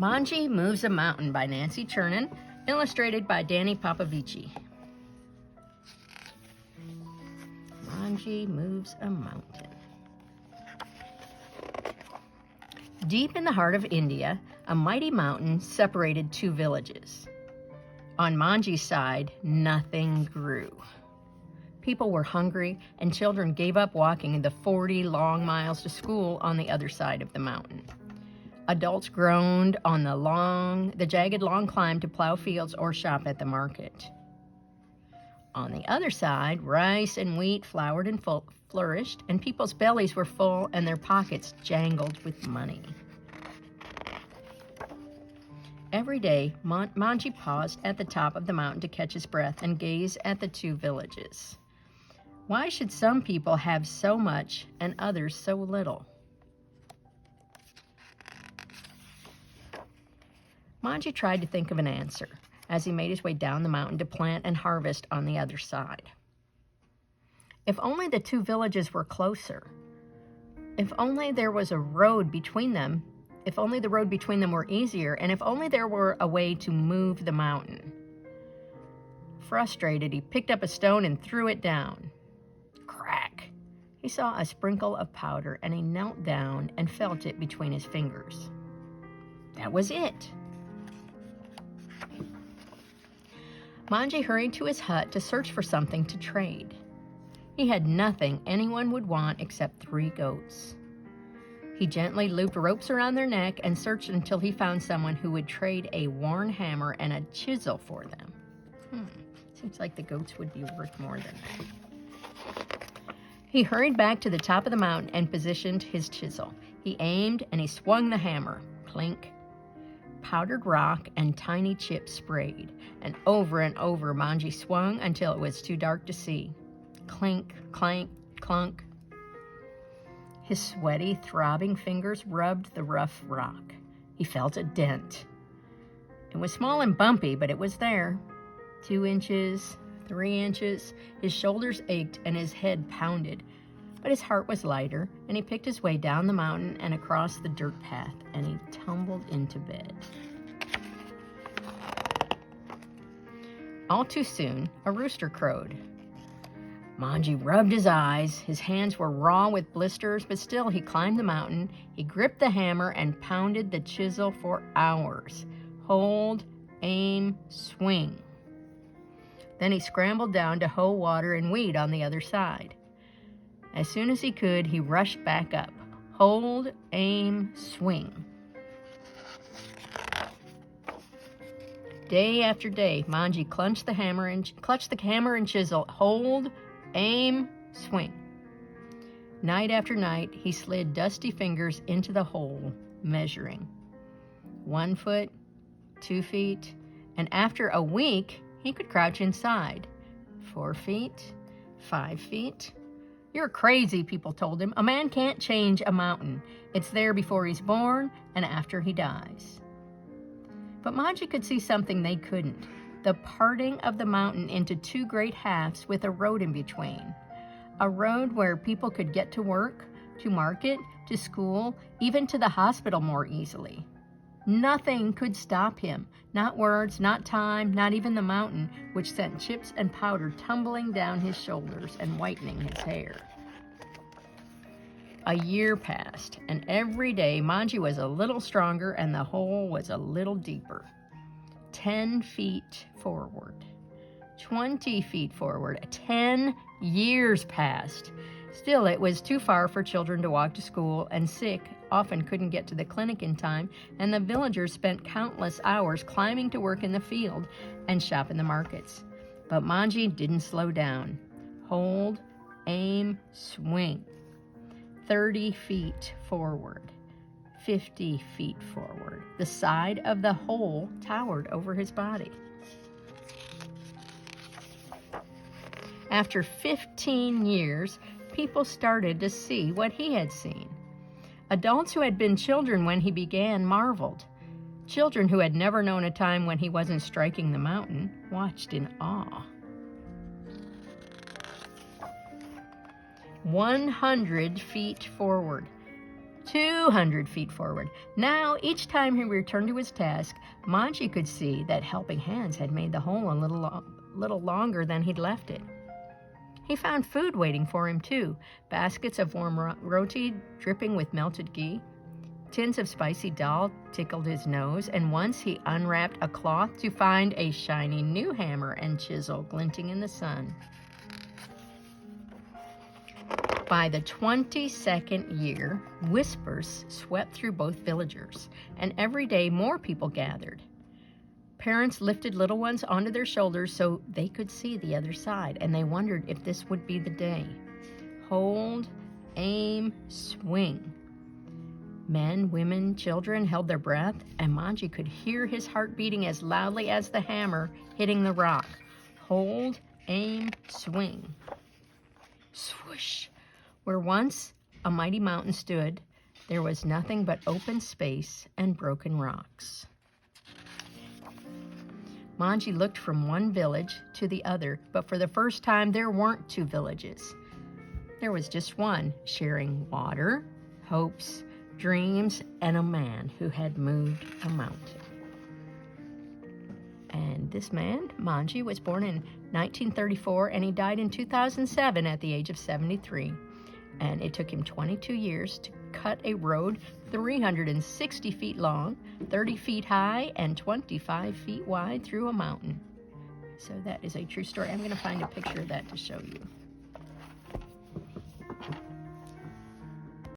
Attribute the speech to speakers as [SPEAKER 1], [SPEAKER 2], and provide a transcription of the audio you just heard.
[SPEAKER 1] Manjhi Moves a Mountain by Nancy Churning, illustrated by Danny Popovici. Manjhi Moves a Mountain. Deep in the heart of India, a mighty mountain separated two villages. On Manjhi's side, nothing grew. People were hungry, and children gave up walking the 40 long miles to school on the other side of the mountain. Adults groaned on the jagged long climb to plow fields or shop at the market. On the other side, rice and wheat flowered and flourished, and people's bellies were full and their pockets jangled with money. Every day, Manjhi paused at the top of the mountain to catch his breath and gaze at the two villages. Why should some people have so much and others so little? Manjhi tried to think of an answer as he made his way down the mountain to plant and harvest on the other side. If only the two villages were closer. If only there was a road between them. If only the road between them were easier, and if only there were a way to move the mountain. Frustrated, he picked up a stone and threw it down. Crack! He saw a sprinkle of powder, and he knelt down and felt it between his fingers. That was it. Manjhi hurried to his hut to search for something to trade. He had nothing anyone would want except 3 goats. He gently looped ropes around their neck and searched until he found someone who would trade a worn hammer and a chisel for them. Seems like the goats would be worth more than that. He hurried back to the top of the mountain and positioned his chisel. He aimed and he swung the hammer. Clink. Powdered rock and tiny chips sprayed, and over Manjhi swung until it was too dark to see. Clink, clank, clunk. His sweaty, throbbing fingers rubbed the rough rock. He felt a dent. It was small and bumpy, but it was there. 2 inches, 3 inches. His shoulders ached and his head pounded, but his heart was lighter, and he picked his way down the mountain and across the dirt path, and he tumbled into bed. All too soon, a rooster crowed. Manjhi rubbed his eyes. His hands were raw with blisters, but still he climbed the mountain. He gripped the hammer and pounded the chisel for hours. Hold, aim, swing. Then he scrambled down to hoe water and weed on the other side. As soon as he could, he rushed back up. Hold, aim, swing. Day after day, Manjhi clutched the hammer and chisel. Hold, aim, swing. Night after night, he slid dusty fingers into the hole, measuring. 1 foot, 2 feet, and after a week, he could crouch inside. 4 feet, 5 feet. You're crazy, people told him. A man can't change a mountain. It's there before he's born and after he dies. But Manjhi could see something they couldn't. The parting of the mountain into 2 great halves with a road in between. A road where people could get to work, to market, to school, even to the hospital more easily. Nothing could stop him. Not words, not time, not even the mountain, which sent chips and powder tumbling down his shoulders and whitening his hair. A year passed, and every day Manjhi was a little stronger and the hole was a little deeper. 10 feet forward, 20 feet forward. 10 years passed. Still, it was too far for children to walk to school, and sick often couldn't get to the clinic in time, and the villagers spent countless hours climbing to work in the field and shop in the markets. But Manjhi didn't slow down. Hold, aim, swing. 30 feet forward, 50 feet forward. The side of the hole towered over his body. After 15 years, people started to see what he had seen. Adults who had been children when he began marveled. Children who had never known a time when he wasn't striking the mountain watched in awe. 100 feet forward, 200 feet forward. Now, each time he returned to his task, Manjhi could see that helping hands had made the hole a little longer than he'd left it. He found food waiting for him, too. Baskets of warm roti dripping with melted ghee. Tins of spicy dal tickled his nose, and once he unwrapped a cloth to find a shiny new hammer and chisel glinting in the sun. By the 22nd year, whispers swept through both villagers, and every day more people gathered. Parents lifted little ones onto their shoulders so they could see the other side, and they wondered if this would be the day. Hold, aim, swing. Men, women, children held their breath, and Manjhi could hear his heart beating as loudly as the hammer hitting the rock. Hold, aim, swing. Swoosh! Where once a mighty mountain stood, there was nothing but open space and broken rocks. Manjhi looked from one village to the other, but for the first time there weren't two villages. There was just one, sharing water, hopes, dreams, and a man who had moved a mountain. And this man, Manjhi, was born in 1934, and he died in 2007 at the age of 73. And it took him 22 years to cut a road 360 feet long, 30 feet high, and 25 feet wide through a mountain. So that is a true story. I'm going to find a picture of that to show you.